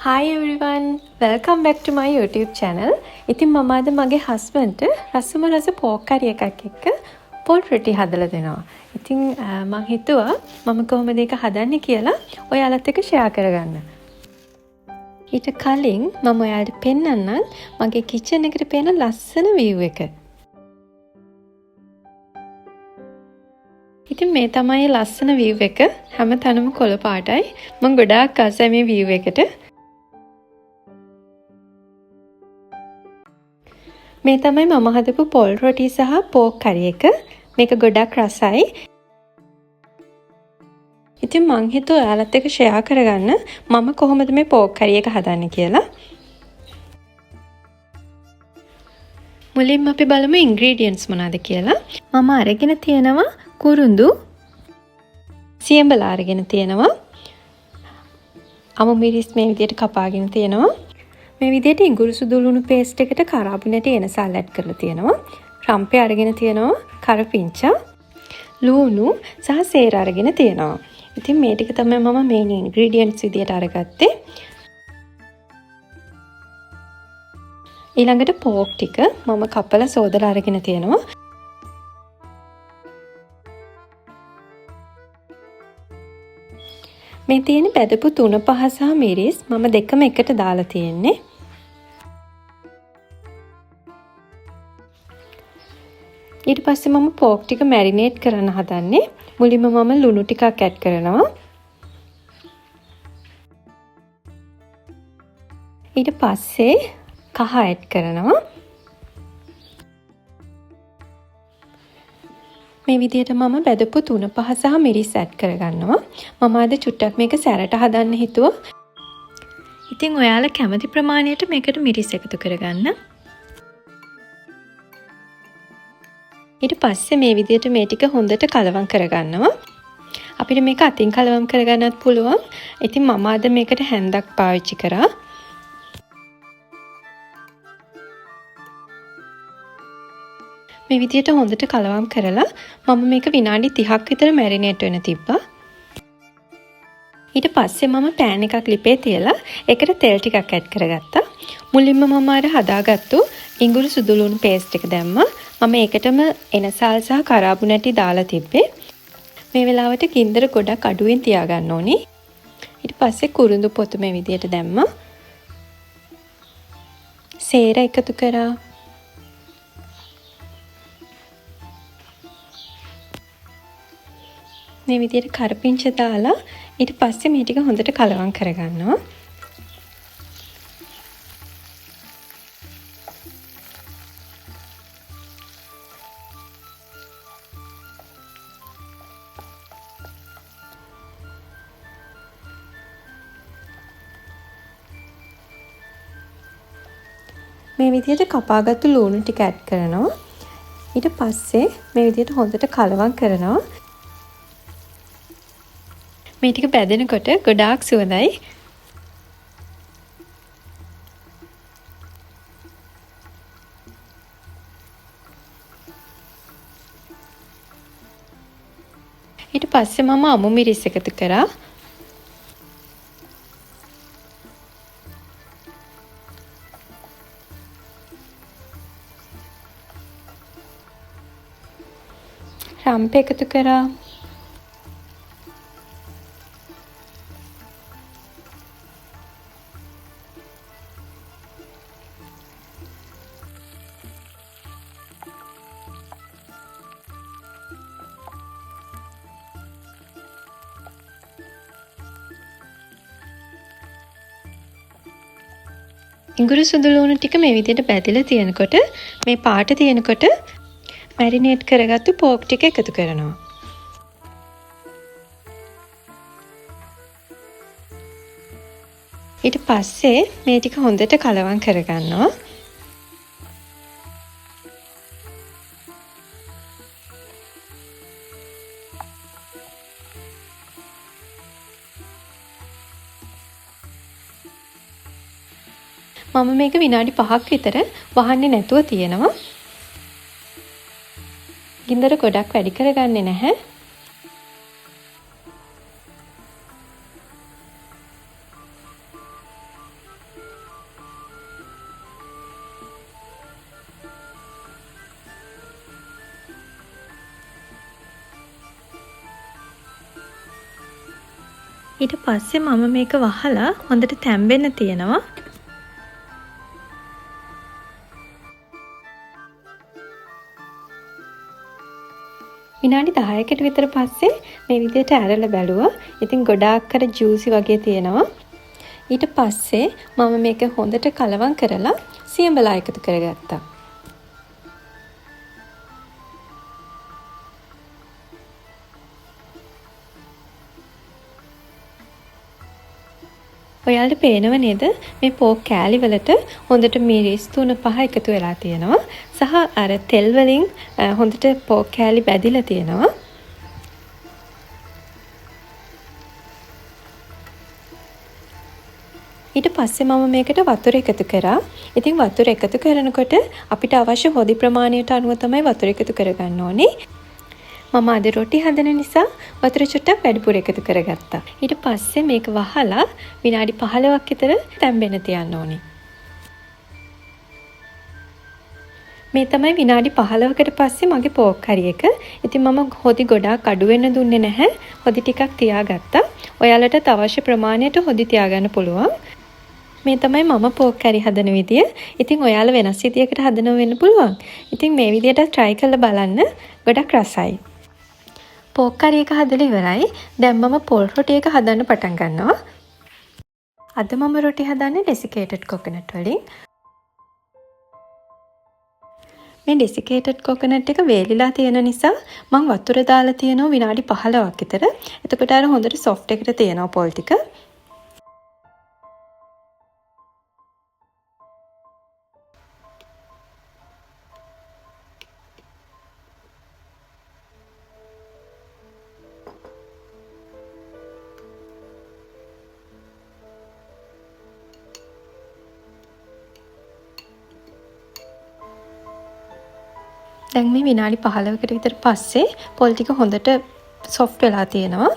Hi everyone, welcome back to my YouTube channel. ඉතින් මම අද මගේ හස්බන්ඩ්ට රසම රස පෝක් කරි එකක් එක්ක පොල් රොටි හදලා දෙනවා. ඉතින් මම හිතුවා මම කොහොමද ඒක හදන්නේ කියලා ඔයාලත් එක්ක ෂෙයා කරගන්න. ඊට කලින් මම ඔයාලට පෙන්නන්නම් මගේ කිචන් එකට පේන ලස්සන view එක. ඉතින් මේ තමයි ලස්සන view එක. හැමතැනම කොළ පාටයි. මම ගොඩාක් ආසයි මේ view එකට. මේ තමයි මම හදපු පොල් රොටි සහ පෝක් කරි එක. මේක ගොඩක් රසයි. ඉතින් මං හිතුවා ඔයාලත් එක්ක ෂෙයා කරගන්න මම කොහොමද මේ පෝක් කරි එක හදන්නේ කියලා. මුලින්ම අපි බලමු ඉන්ග්‍රීඩියන්ට්ස් මොනවද කියලා. මම අරගෙන තියෙනවා කුරුඳු, සියඹලා අරගෙන තියෙනවා. අමු මිරිස් මේ විදිහට කපාගෙන තියෙනවා. මේ විදිහට ඉඟුරු සුදුලුණු පේස්ට් එකට කරාබුනට එනසල් ඇඩ් කරලා තියෙනවා. රම්පේ අරගෙන තියෙනවා, කරපිංචා, ලුණු සහ සේර අරගෙන තියෙනවා. ඉතින් මේ ටික තමයි මම මේන් ඉන්ග්‍රීඩියන්ට්ස් විදිහට අරගත්තේ. ඊළඟට පෝක් ටික මම කපලා සෝදලා අරගෙන තියෙනවා. මේ තියෙන බෙදපු 3-5 සහ මිරිස් මම දෙකම එකට දාලා තියෙන්නේ. ඊට පස්සේ මම පෝක් ටික මැරිනේට් කරන්න හදන්නේ. මුලින්ම මම ලුණු ටිකක් ඇඩ් කරනවා. ඊට පස්සේ කහ ඇඩ් කරනවා. මේ විදිහට මම බෙදපු 3-5 සහ මිරිස් ඇඩ් කරගන්නවා. මම අද චුට්ටක් මේක සැරට හදන්න හිතුවා. ඉතින් ඔයාලා කැමති ප්‍රමාණයට මේකට මිරිස් එකතු කරගන්න. ඊට පස්සේ මේ විදිහට මේ ටික හොඳට කලවම් කරගන්නවා. අපිට මේක අතින් කලවම් කරගන්නත් පුළුවන්. ඉතින් මම අද මේකට හැන්දක් පාවිච්චි කරා. මේ විදිහට හොඳට කලවම් කරලා මම මේක විනාඩි 30ක් විතර මැරිනේට් වෙන්න තිබ්බා. ඊට පස්සේ මම පෑන් එකක් ලිපේ තියලා ඒකට තෙල් ටිකක් ඇඩ් කරගත්තා. මුලින්ම මම අර හදාගත්තු ඉඟුරු සුදුලුණු පේස්ට් එක දැම්මා. මම ඒකටම එනසල් සහ කරාබු නැටි දාලා තිබ්බේ. මේ වෙලාවට ගින්දර ගොඩක් අඩුවෙන් තියාගන්න ඕනේ. ඊට පස්සේ කුරුඳු පොතු මේ විදිහට දැම්මා. සේර එකතු කරා. මේ විදිහට කරපිංච දාලා ඊට පස්සේ මේ ටික හොඳට කලවම් කරගන්නවා. මේ විදිහට කපාගත්තු ලුණු ටික ඇඩ් කරනවා. ඊට පස්සේ මේ විදිහට හොඳට කලවම් කරනවා. මේ ටික බැදෙනකොට ගොඩාක් සුවඳයි. ඊට පස්සේ මම අමු මිරිස් එකතු කරා. රම්ප එකතු කරා. ඉඟුරු සුදුලුණු ටික මේ විදිහට බැදලා තියෙනකොට මේ පාට තියෙනකොට මැරිනේට් කරගත්තු පෝක් ටික එකතු කරනවා. ඊට පස්සේ මේ ටික හොඳට කලවම් කරගන්නවා. මම මේක විනාඩි 5ක් විතර වහන්නේ නැතුව තියෙනවා. ගින්දර ගොඩක් වැඩි කරගන්නේ නැහැ. ඊට පස්සේ මම මේක වහලා හොඳට තැම්බෙන්න තියනවා. විනාඩි 10කට විතර පස්සේ මේ විදිහට ඇරලා බැලුවා. ඉතින් ගොඩාක් කර ජූසි වගේ තියෙනවා. ඊට පස්සේ මම මේක හොඳට කලවම් කරලා සියඹලා එකතු කරගත්තා. ඔයාලට පේනව නේද මේ පෝක් කෑලි වලට හොඳට මිරිස් 3-5 එකතු වෙලා තියෙනවා සහ අර තෙල් වලින් හොඳට පෝක් කෑලි බැදිලා තියෙනවා. ඊට පස්සේ මම මේකට වතුර එකතු කරා. ඉතින් වතුර එකතු කරනකොට අපිට අවශ්‍ය හොදි ප්‍රමාණයට අනුව තමයි වතුර එකතු කරගන්න ඕනේ. මම අද රොටි හදන නිසා වතුර චුට්ටක් වැඩිපුර එකතු කරගත්තා. ඊට පස්සේ මේක වහලා විනාඩි 15ක් විතර තැම්බෙන්න තියන්න ඕනේ. මේ තමයි විනාඩි 15කට පස්සේ මගේ පෝක් කරි එක. ඉතින් මම හොදි ගොඩාක් අඩු වෙන්න දුන්නේ නැහැ. හොදි ටිකක් තියාගත්තා. ඔයාලට අවශ්‍ය ප්‍රමාණයට හොදි තියාගන්න පුළුවන්. මේ තමයි මම පෝක් කරි හදන විදිය. ඉතින් ඔයාලා වෙනස් විදියකට හදනව වෙන්න පුළුවන්. ඉතින් මේ විදියට try කරලා බලන්න. ගොඩක් රසයි. පෝක් කරි එක හදලා ඉවරයි. දැන් මම පොල් රොටි එක හදන්න පටන් ගන්නවා. අද මම රොටි හදන්නේ desiccated coconut වලින්. මේ desiccated coconut එක වේලිලා තියෙන නිසා මම වතුර දාලා තියෙනවා විනාඩි 15ක් විතර. එතකොට අර හොඳට soft එකට තියෙනවා පොල් ටික. දැන් මේ විනාඩි 15කට විතර පස්සේ පොල් ටික හොඳට soft වෙලා තියෙනවා.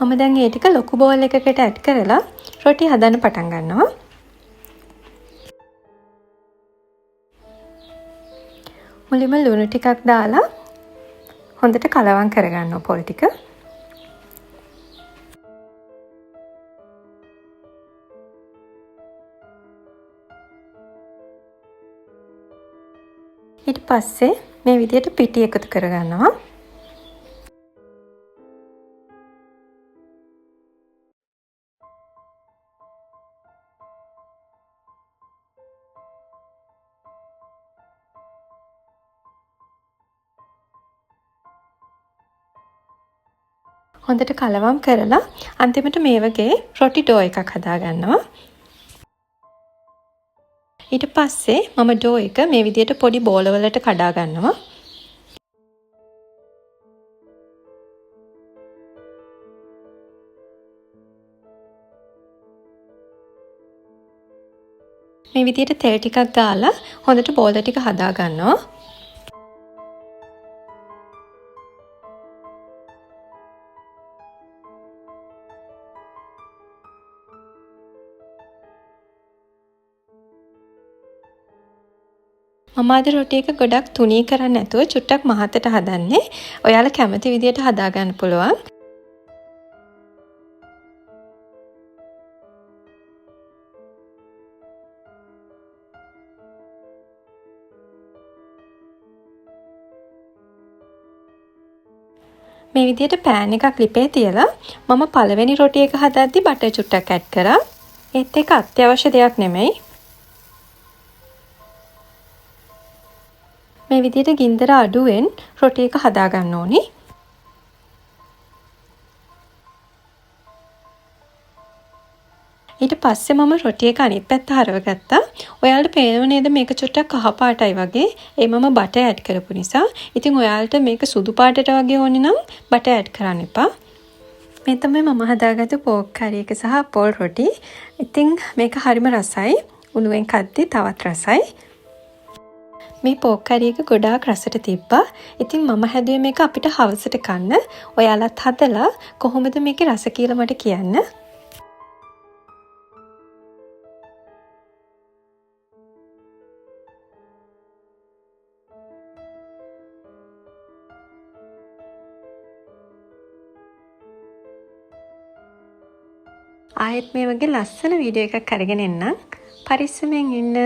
මම දැන් ඒ ටික ලොකු බෝල් එකකට ඇඩ් කරලා රොටි හදන්න පටන් ගන්නවා. මුලින්ම ලුණු ටිකක් දාලා හොඳට කලවම් කරගන්නවා පොල් ටික. ඊට පස්සේ මේ විදිහට පිටි එකතු කරගන්නවා. හොඳට කලවම් කරලා අන්තිමට මේ වගේ රොටි ඩෝ එකක් හදාගන්නවා. ඊට පස්සේ මම ඩෝ එක මේ විදිහට පොඩි බෝල වලට කඩා ගන්නවා. මේ විදිහට තෙල් ටිකක් දාලා හොඳට බෝල ටික හදා ගන්නවා. මම අද රොටි එක ගොඩක් තුනී කරන්නේ නැතුව චුට්ටක් මහතට හදන්නේ. ඔයාලා කැමති විදියට හදා ගන්න පුළුවන්. මේ විදියට පෑන් එකක් ලිපේ තියලා මම පළවෙනි රොටි එක හදද්දි බටර් චුට්ටක් ඇඩ් කරා. ඒත් ඒක අත්‍යවශ්‍ය දෙයක් නෙමෙයි. මේ විදිහට ගින්දර අඩුවෙන් රොටි එක හදා ගන්න ඕනි. ඊට පස්සේ මම රොටි එක අනිත් පැත්ත හරවගත්තා. ඔයාලට පේනව නේද මේක චුට්ටක් කහ පාටයි වගේ. ඒ මම බටර් ඇඩ් කරපු නිසා. ඉතින් ඔයාලට මේක සුදු පාටට වගේ ඕනේ නම් බටර් ඇඩ් කරන්න එපා. මේ තමයි මම හදාගත්තු පෝක් කරි එක සහ පොල් රොටි. ඉතින් මේක හරිම රසයි. උණුවෙන් කද්දි තවත් රසයි. මේ පෝක් කරි එක ගොඩාක් රසට තිබ්බා. ඉතින් මම හැදුවේ මේක අපිට හවසට කන්න. ඔයාලත් හදලා කොහොමද මේකේ රස කියලා මට කියන්න. ආයෙත් මේ වගේ ලස්සන වීඩියෝ එකක් අරගෙන එන්නම්. පරිස්සමෙන් ඉන්න.